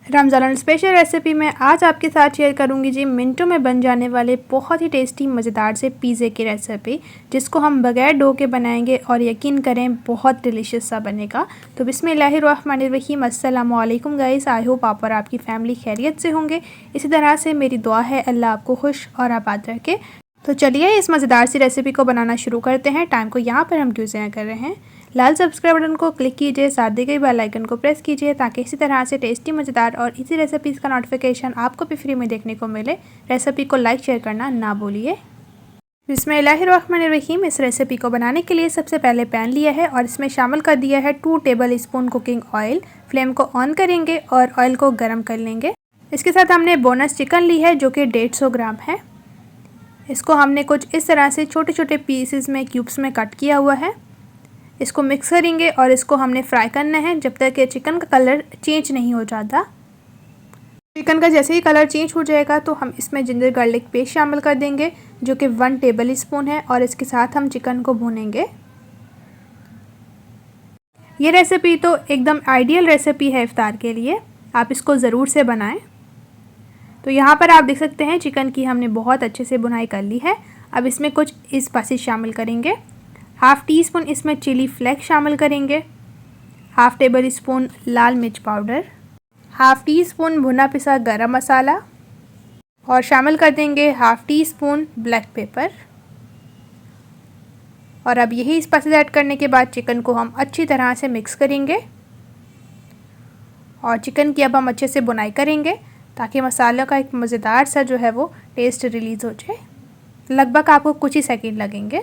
Ramzan special recipe में आज आपके साथ शेयर करूंगी जी मिनटों में बन जाने वाले बहुत ही टेस्टी मज़ेदार से पिज़्ज़े की रेसिपी, जिसको हम बगैर डो के बनाएंगे और यकीन करें बहुत डिलीशियस सा बनेगा। तो बिस्मिल्लाहिर्रहमानिर्रहीम, अस्सलाम वालेकुम गाइस। आई होप आप और आपकी फैमिली खैरियत से होंगे। इसी तरह से मेरी दुआ है अल्लाह आपको खुश और आबाद रखे। तो चलिए इस मज़ेदार सी रेसिपी को बनाना शुरू करते हैं। टाइम को यहाँ पर हम यूज़ कर रहे हैं। लाल सब्सक्राइब बटन को क्लिक कीजिए, साथ दी गई बेल आइकन को प्रेस कीजिए ताकि इसी तरह से टेस्टी मज़ेदार और इसी रेसिपीज़ का नोटिफिकेशन आपको भी फ्री में देखने को मिले। रेसिपी को लाइक शेयर करना ना भूलिए। बिस्मिल्लाहिर्रहमानिर्रहीम। इस रेसिपी को बनाने के लिए सबसे पहले पैन लिया है और इसमें शामिल कर दिया है 2 table spoon cooking oil. Flame को ऑन करेंगे और ऑयल को गर्म कर लेंगे। इसके साथ हमने बोनस चिकन ली है जो कि 150 ग्राम है। इसको हमने कुछ इस तरह से छोटे छोटे पीसेस में क्यूब्स में कट किया हुआ है। इसको मिक्स करेंगे और इसको हमने फ्राई करना है जब तक कि चिकन का कलर चेंज नहीं हो जाता। चिकन का जैसे ही कलर चेंज हो जाएगा तो हम इसमें जिंजर गार्लिक पेस्ट शामिल कर देंगे जो कि 1 टेबल स्पून है और इसके साथ हम चिकन को भूनेंगे। ये रेसिपी तो एकदम आइडियल रेसिपी है इफ्तार के लिए, आप इसको ज़रूर से बनाएं। तो यहाँ पर आप देख सकते हैं चिकन की हमने बहुत अच्छे से बुनाई कर ली है। अब इसमें कुछ स्पाइसेस शामिल करेंगे। हाफ़ टी स्पून इसमें चिली फ्लेक्स शामिल करेंगे, हाफ़ टेबल स्पून लाल मिर्च पाउडर, हाफ़ टी स्पून भुना पिसा गरम मसाला और शामिल कर देंगे half tea spoon black pepper. और अब यही स्पाइसेस ऐड करने के बाद चिकन को हम अच्छी तरह से मिक्स करेंगे और चिकन की अब हम अच्छे से बुनाई करेंगे ताकि मसालों का एक मज़ेदार सा जो है वो टेस्ट रिलीज़ हो जाए। लगभग आपको कुछ ही सेकंड लगेंगे।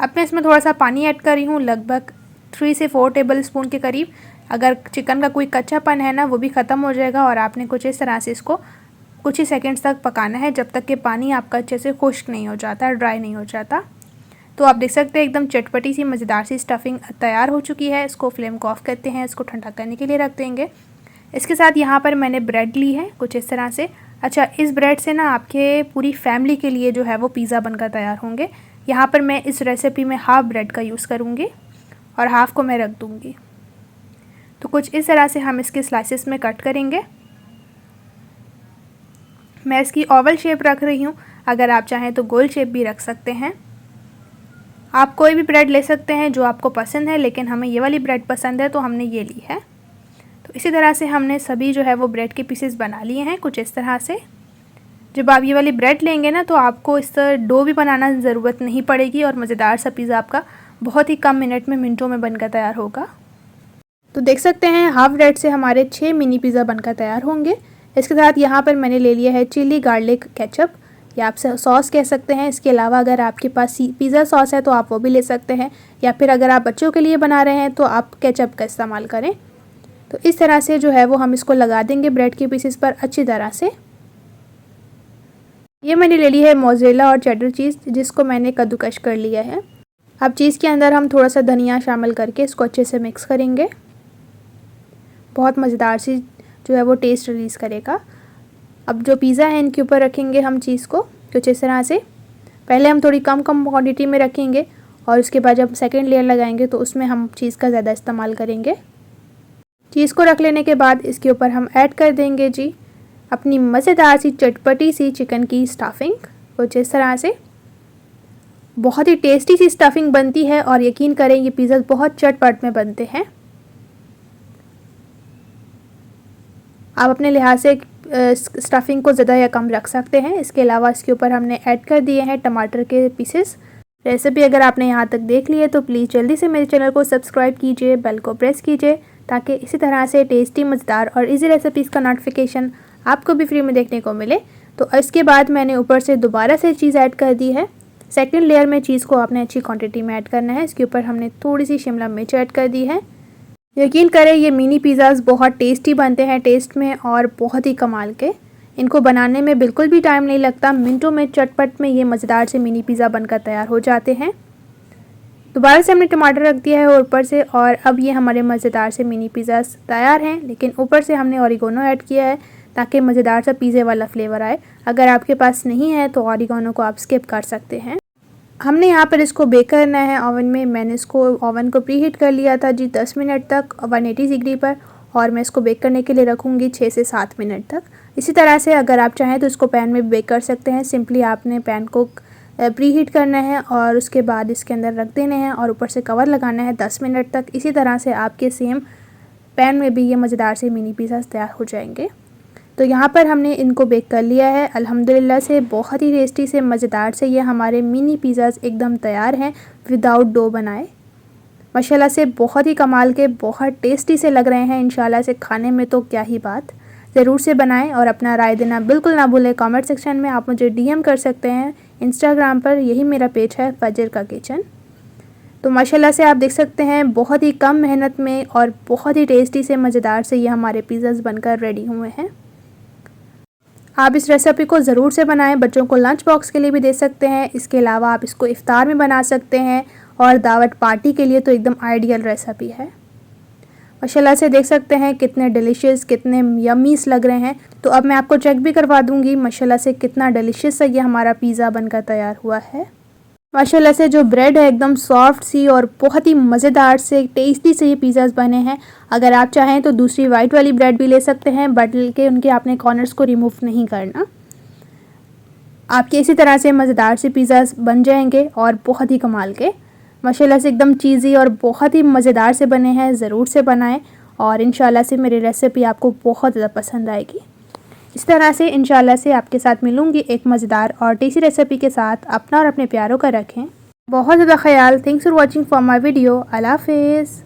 अब मैं इसमें थोड़ा सा पानी ऐड कर रही हूँ, लगभग 3 से 4 टेबल स्पून के करीब। अगर चिकन का कोई कच्चापन है ना वो भी ख़त्म हो जाएगा और आपने कुछ इस तरह से इसको कुछ ही सेकंड्स तक पकाना है जब तक कि पानी आपका अच्छे से खुश्क नहीं हो जाता, ड्राई नहीं हो जाता। तो आप देख सकते हैं एकदम चटपटी सी मज़ेदार सी स्टफिंग तैयार हो चुकी है। इसको फ्लेम को ऑफ़ करते हैं, इसको ठंडा करने के लिए रख देंगे। इसके साथ यहाँ पर मैंने ब्रेड ली है कुछ इस तरह से। अच्छा, इस ब्रेड से ना आपके पूरी फैमिली के लिए जो है वो पिज़्ज़ा बनकर तैयार होंगे। यहाँ पर मैं इस रेसिपी में हाफ़ ब्रेड का यूज़ करूँगी और हाफ़ को मैं रख दूँगी। तो कुछ इस तरह से हम इसके स्लाइसेस में कट करेंगे। मैं इसकी ओवल शेप रख रही हूँ, अगर आप चाहें तो गोल शेप भी रख सकते हैं। आप कोई भी ब्रेड ले सकते हैं जो आपको पसंद है, लेकिन हमें ये वाली ब्रेड पसंद है तो हमने ये ली है। तो इसी तरह से हमने सभी जो है वो ब्रेड के पीसेस बना लिए हैं कुछ इस तरह से। जब आप ये वाली ब्रेड लेंगे ना तो आपको इस डो भी बनाना ज़रूरत नहीं पड़ेगी और मज़ेदार सा पिज़्ज़ा आपका बहुत ही कम मिनट में मिनटों में बनकर तैयार होगा। तो देख सकते हैं हाफ़ ब्रेड से हमारे 6 मिनी पिज़्ज़ा बनकर तैयार होंगे। इसके साथ यहाँ पर मैंने ले लिया है चिली गार्लिक केचप, या आप सॉस कह सकते हैं। इसके अलावा अगर आपके पास पिज़्ज़ा सॉस है तो आप वो भी ले सकते हैं, या फिर अगर आप बच्चों के लिए बना रहे हैं तो आप केचप का इस्तेमाल करें। तो इस तरह से जो है वो हम इसको लगा देंगे ब्रेड के पीसेस पर अच्छी तरह से। ये मैंने ले ली है मोज़रेला और चेडर चीज़, जिसको मैंने कद्दूकश कर लिया है। अब चीज़ के अंदर हम थोड़ा सा धनिया शामिल करके इसको अच्छे से मिक्स करेंगे। बहुत मज़ेदार सी जो है वो टेस्ट रिलीज़ करेगा। अब जो पिज़्ज़ा है इनके ऊपर रखेंगे हम चीज़ को कुछ इस तरह से। पहले हम थोड़ी कम क्वांटिटी में रखेंगे और उसके बाद जब सेकेंड लेयर लगाएंगे तो उसमें हम चीज़ का ज़्यादा इस्तेमाल करेंगे। चीज़ को रख लेने के बाद इसके ऊपर हम ऐड कर देंगे जी अपनी मज़ेदार सी चटपटी सी चिकन की स्टफिंग कुछ इस तरह से। बहुत ही टेस्टी सी स्टफिंग बनती है और यकीन करें ये पिज़्ज़ा बहुत चटपट में बनते हैं। आप अपने लिहाज से स्टफिंग को ज़्यादा या कम रख सकते हैं। इसके अलावा इसके ऊपर हमने ऐड कर दिए हैं टमाटर के पीसेस। रेसिपी अगर आपने यहाँ तक देख ली है तो प्लीज़ जल्दी से मेरे चैनल को सब्सक्राइब कीजिए, बेल को प्रेस कीजिए ताकि इसी तरह से टेस्टी मज़ेदार और इजी रेसिपीज़ का नोटिफिकेशन आपको भी फ्री में देखने को मिले। तो इसके बाद मैंने ऊपर से दोबारा से चीज़ ऐड कर दी है। सेकंड लेयर में चीज़ को आपने अच्छी क्वांटिटी में ऐड करना है। इसके ऊपर हमने थोड़ी सी शिमला मिर्च ऐड कर दी है। यकीन करें ये मिनी पिज़्ज़ाज़ बहुत टेस्टी बनते हैं टेस्ट में और बहुत ही कमाल के। इनको बनाने में बिल्कुल भी टाइम नहीं लगता, मिनटों में चटपट में ये मज़ेदार से मिनी पिज़्ज़ा बनकर तैयार हो जाते हैं। दोबारा से हमने टमाटर रख दिया है और ऊपर से, और अब ये हमारे मज़ेदार से मिनी पिज़्ज़ा तैयार हैं। लेकिन ऊपर से हमने ऑरिगेनो ऐड किया है ताकि मज़ेदार सा पिज़्ज़े वाला फ्लेवर आए। अगर आपके पास नहीं है तो ऑरिगेनो को आप स्किप कर सकते हैं। हमने यहाँ पर इसको बेक करना है ओवन में। मैंने इसको ओवन को प्री हीट कर लिया था जी 10 मिनट तक 180 डिग्री पर, और मैं इसको बेक करने के लिए रखूँगी 6 से 7 मिनट तक। इसी तरह से अगर आप चाहें तो इसको पैन में बेक कर सकते हैं। सिंपली आपने पैन को प्री हीट करना है और उसके बाद इसके अंदर रख देने हैं और ऊपर से कवर लगाना है 10 मिनट तक। इसी तरह से आपके सेम पैन में भी ये मज़ेदार से मिनी पिज़्ज़ा तैयार हो जाएंगे। तो यहाँ पर हमने इनको बेक कर लिया है। अल्हम्दुलिल्लाह से बहुत ही टेस्टी से मज़ेदार से ये हमारे मिनी पिज़्ज़ाज़ एकदम तैयार हैं विदाउट डो बनाए। माशाल्लाह से बहुत ही कमाल के, बहुत टेस्टी से लग रहे हैं। इंशाल्लाह से खाने में तो क्या ही बात। ज़रूर से बनाएं और अपना राय देना बिल्कुल ना भूलें। कमेंट सेक्शन में आप मुझे DM कर सकते हैं। इंस्टाग्राम पर यही मेरा पेज है, फजर का किचन। तो माशाल्लाह से आप देख सकते हैं बहुत ही कम मेहनत में और बहुत ही टेस्टी से मज़ेदार से ये हमारे पिज़्ज़ाज़ बनकर रेडी हुए हैं। आप इस रेसिपी को ज़रूर से बनाएं। बच्चों को लंच बॉक्स के लिए भी दे सकते हैं। इसके अलावा आप इसको इफ्तार में बना सकते हैं और दावत पार्टी के लिए तो एकदम आइडियल रेसिपी है। माशाल्लाह से देख सकते हैं कितने डिलीशियस, कितने यमीस लग रहे हैं। तो अब मैं आपको चेक भी करवा दूंगी माशाल्लाह से कितना डिलीशियस सा ये हमारा पिज़्ज़ा बनकर तैयार हुआ है। माशाल्लाह से जो ब्रेड है एकदम सॉफ्ट सी और बहुत ही मज़ेदार से टेस्टी से ये पिज़्ज़ाज़ बने हैं। अगर आप चाहें तो दूसरी वाइट वाली ब्रेड भी ले सकते हैं, बल्कि उनके आपने कॉर्नर्स को रिमूव नहीं करना। आपके इसी तरह से मज़ेदार से पिज़्ज़ाज़ बन जाएंगे और बहुत ही कमाल के। माशाल्लाह से एकदम चीज़ी और बहुत ही मज़ेदार से बने हैं। ज़रूर से बनाएं और इंशाल्लाह से मेरी रेसिपी आपको बहुत ज़्यादा पसंद आएगी। इस तरह से इंशाल्लाह से आपके साथ मिलूँगी एक मज़ेदार और टेस्टी रेसिपी के साथ। अपना और अपने प्यारों का रखें बहुत ज़्यादा ख्याल। Thanks for watching for my video. अल्लाह हाफ़िज़।